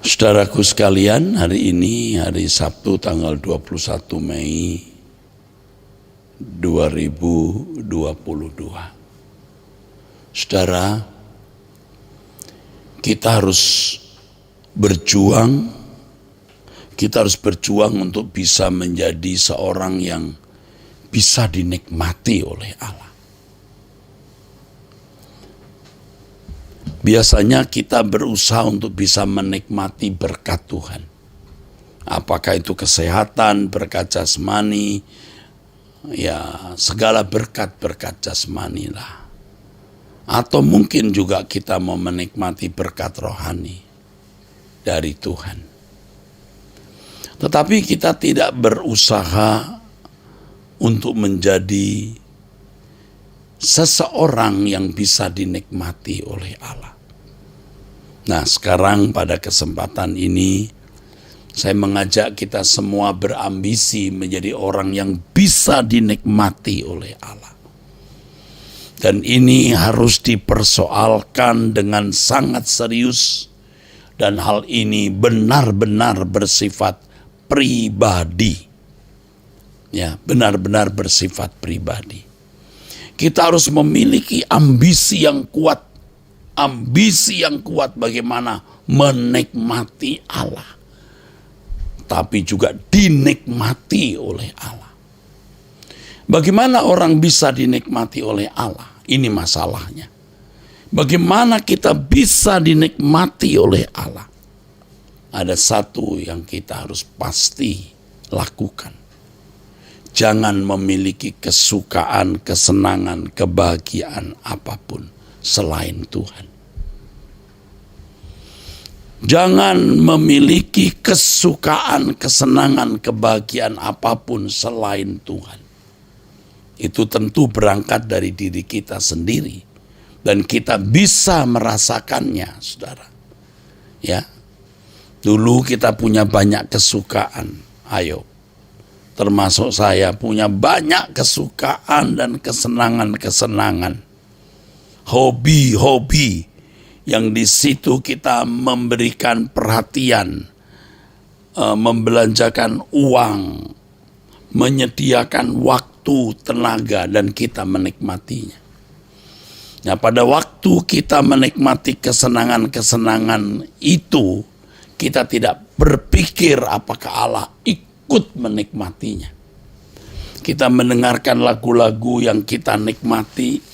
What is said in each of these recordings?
Saudaraku sekalian, hari ini hari Sabtu tanggal 21 Mei 2022. Saudara, kita harus berjuang untuk bisa menjadi seorang yang bisa dinikmati oleh Allah. Biasanya kita berusaha untuk bisa menikmati berkat Tuhan. Apakah itu kesehatan, berkat jasmani, ya segala berkat-berkat jasmani lah. Atau mungkin juga kita mau menikmati berkat rohani dari Tuhan. Tetapi kita tidak berusaha untuk menjadi seseorang yang bisa dinikmati oleh Allah. Nah, sekarang pada kesempatan ini saya mengajak kita semua berambisi menjadi orang yang bisa dinikmati oleh Allah. Dan ini harus dipersoalkan dengan sangat serius, dan hal ini benar-benar bersifat pribadi. Ya, benar-benar bersifat pribadi. Kita harus memiliki ambisi yang kuat bagaimana menikmati Allah, tapi juga dinikmati oleh Allah. Bagaimana orang bisa dinikmati oleh Allah? Ini masalahnya. Bagaimana kita bisa dinikmati oleh Allah? Ada satu yang kita harus pasti lakukan. Jangan memiliki kesukaan, kesenangan, kebahagiaan apapun selain Tuhan. Jangan memiliki kesukaan, kesenangan, kebahagiaan apapun selain Tuhan. Itu tentu berangkat dari diri kita sendiri. Dan kita bisa merasakannya, saudara. Ya, dulu kita punya banyak kesukaan. Ayo, termasuk saya punya banyak kesukaan dan kesenangan-kesenangan. Hobi-hobi yang di situ kita memberikan perhatian, membelanjakan uang, menyediakan waktu, tenaga, dan kita menikmatinya. Nah, pada waktu kita menikmati kesenangan-kesenangan itu, kita tidak berpikir apakah Allah ikut menikmatinya. Kita mendengarkan lagu-lagu yang kita nikmati,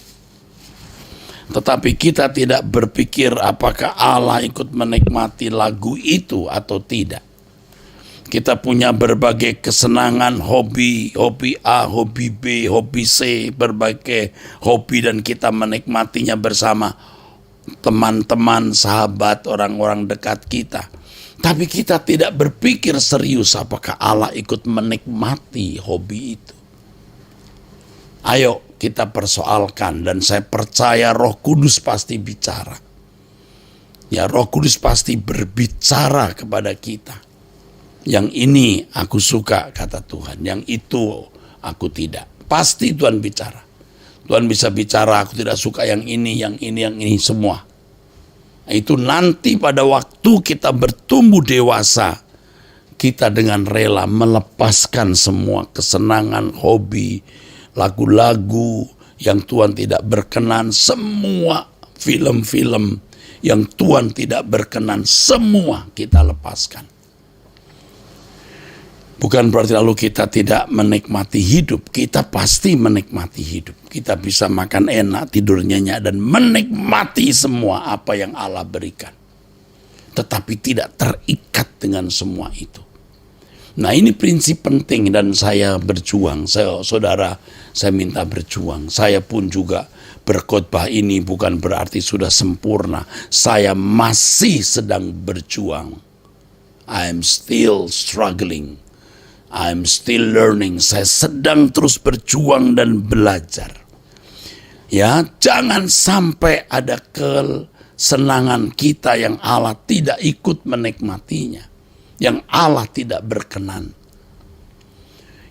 tetapi kita tidak berpikir apakah Allah ikut menikmati lagu itu atau tidak. Kita punya berbagai kesenangan, hobi A, hobi B, hobi C, berbagai hobi, dan kita menikmatinya bersama teman-teman, sahabat, orang-orang dekat kita. Tapi kita tidak berpikir serius apakah Allah ikut menikmati hobi itu. Ayo kita persoalkan, dan saya percaya Roh Kudus pasti bicara. Ya, Roh Kudus pasti berbicara kepada kita. Yang ini aku suka, kata Tuhan. Yang itu aku tidak. Pasti Tuhan bicara. Tuhan bisa bicara, aku tidak suka yang ini semua. Itu nanti pada waktu kita bertumbuh dewasa, kita dengan rela melepaskan semua kesenangan, hobi, lagu-lagu yang Tuhan tidak berkenan, semua film-film yang Tuhan tidak berkenan, semua kita lepaskan. Bukan berarti lalu kita tidak menikmati hidup. Kita pasti menikmati hidup. Kita bisa makan enak, tidur nyenyak, dan menikmati semua apa yang Allah berikan. Tetapi tidak terikat dengan semua itu. Nah, ini prinsip penting, dan saya berjuang. Saudara, saya minta berjuang. Saya pun juga berkhotbah ini bukan berarti sudah sempurna. Saya masih sedang berjuang. I am still struggling. I'm still learning. Saya sedang terus berjuang dan belajar. Ya, jangan sampai ada kesenangan kita yang Allah tidak ikut menikmatinya, yang Allah tidak berkenan,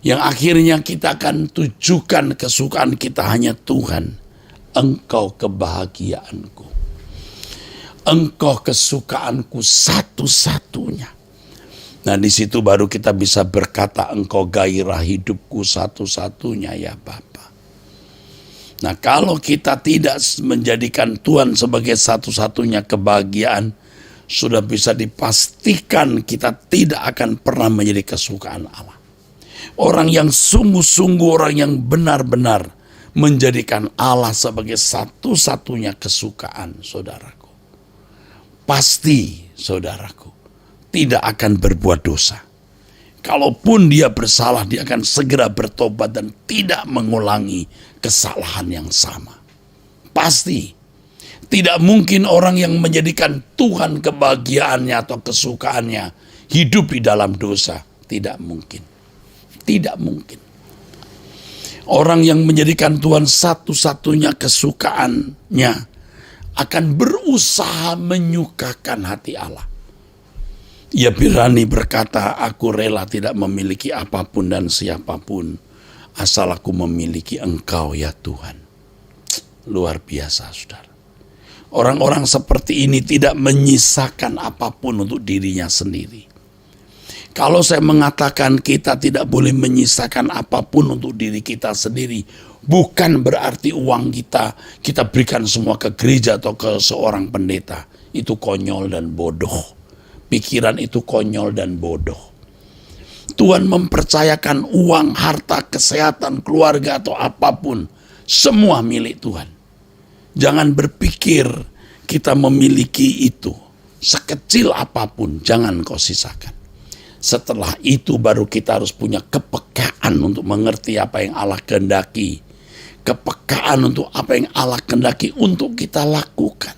yang akhirnya kita akan tujukan kesukaan kita hanya Tuhan. Engkau kebahagiaanku. Engkau kesukaanku satu-satunya. Nah, di situ baru kita bisa berkata, Engkau gairah hidupku satu-satunya ya Bapa. Nah, kalau kita tidak menjadikan Tuhan sebagai satu-satunya kebahagiaan, sudah bisa dipastikan kita tidak akan pernah menjadi kesukaan Allah. Orang yang sungguh-sungguh, orang yang benar-benar menjadikan Allah sebagai satu-satunya kesukaan, saudaraku, pasti, saudaraku, tidak akan berbuat dosa. Kalaupun dia bersalah, dia akan segera bertobat dan tidak mengulangi kesalahan yang sama. Pasti. Tidak mungkin orang yang menjadikan Tuhan kebahagiaannya atau kesukaannya hidup di dalam dosa. Tidak mungkin. Tidak mungkin. Orang yang menjadikan Tuhan satu-satunya kesukaannya akan berusaha menyukakan hati Allah. Ia berani berkata, aku rela tidak memiliki apapun dan siapapun, asal aku memiliki Engkau ya Tuhan. Luar biasa, saudara. Orang-orang seperti ini tidak menyisakan apapun untuk dirinya sendiri. Kalau saya mengatakan kita tidak boleh menyisakan apapun untuk diri kita sendiri, bukan berarti uang kita berikan semua ke gereja atau ke seorang pendeta. Itu konyol dan bodoh. Pikiran itu konyol dan bodoh. Tuhan mempercayakan uang, harta, kesehatan, keluarga atau apapun, semua milik Tuhan. Jangan berpikir kita memiliki itu. Sekecil apapun, jangan kau sisakan. Setelah itu baru kita harus punya kepekaan untuk mengerti apa yang Allah kehendaki. Kepekaan untuk apa yang Allah kehendaki untuk kita lakukan.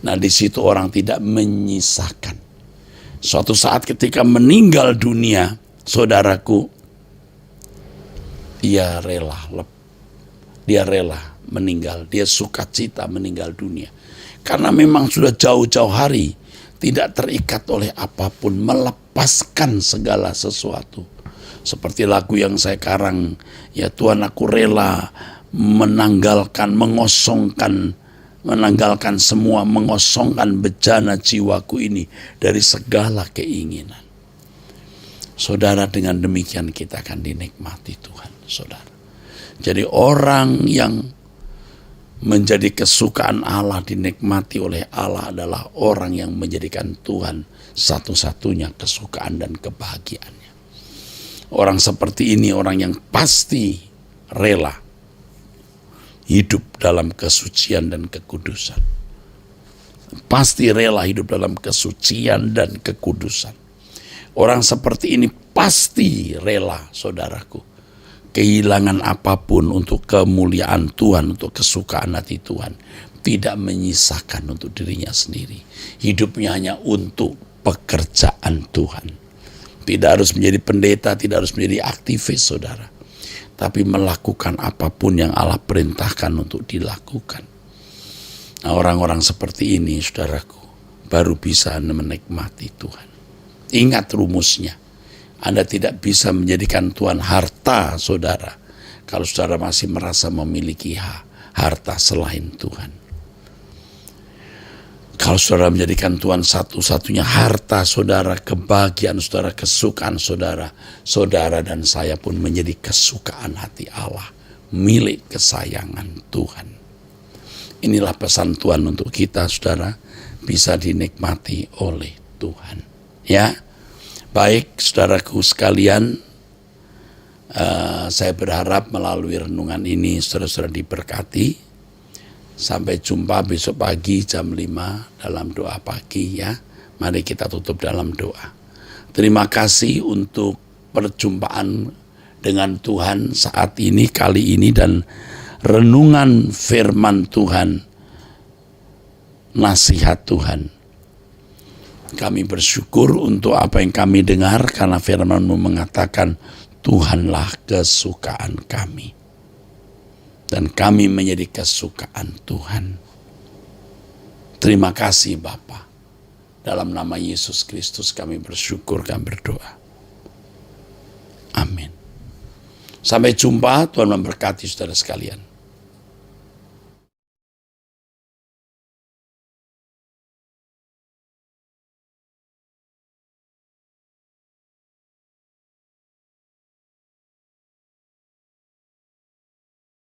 Nah, di situ orang tidak menyisakan. Suatu saat ketika meninggal dunia, saudaraku, dia rela meninggal, dia sukacita meninggal dunia. Karena memang sudah jauh-jauh hari, tidak terikat oleh apapun, melepaskan segala sesuatu. Seperti lagu yang saya karang, ya Tuhan aku rela menanggalkan semua, mengosongkan bejana jiwaku ini dari segala keinginan. Saudara, dengan demikian kita akan dinikmati Tuhan, saudara. Jadi orang yang menjadi kesukaan Allah, dinikmati oleh Allah adalah orang yang menjadikan Tuhan satu-satunya kesukaan dan kebahagiaannya. Orang seperti ini orang yang pasti rela hidup dalam kesucian dan kekudusan. Pasti rela hidup dalam kesucian dan kekudusan. Orang seperti ini pasti rela, saudaraku, kehilangan apapun untuk kemuliaan Tuhan, untuk kesukaan hati Tuhan. Tidak menyisakan untuk dirinya sendiri. Hidupnya hanya untuk pekerjaan Tuhan. Tidak harus menjadi pendeta, tidak harus menjadi aktivis, saudara. Tapi melakukan apapun yang Allah perintahkan untuk dilakukan. Nah, orang-orang seperti ini, saudaraku, baru bisa menikmati Tuhan. Ingat rumusnya. Anda tidak bisa menjadikan Tuhan harta, saudara, kalau saudara masih merasa memiliki harta selain Tuhan. Kalau saudara menjadikan Tuhan satu-satunya harta saudara, kebahagiaan saudara, kesukaan saudara, saudara dan saya pun menjadi kesukaan hati Allah, milik kesayangan Tuhan. Inilah pesan Tuhan untuk kita, saudara, bisa dinikmati oleh Tuhan. Ya, baik saudaraku sekalian, saya berharap melalui renungan ini saudara-saudara diberkati. Sampai jumpa besok pagi jam 5 dalam doa pagi ya. Mari kita tutup dalam doa. Terima kasih untuk perjumpaan dengan Tuhan saat ini, kali ini, dan renungan firman Tuhan, nasihat Tuhan. Kami bersyukur untuk apa yang kami dengar, karena firman-Mu mengatakan Tuhanlah kesukaan kami. Dan kami menjadi kesukaan Tuhan. Terima kasih Bapa. Dalam nama Yesus Kristus kami bersyukur, kami berdoa. Amin. Sampai jumpa, Tuhan memberkati saudara sekalian.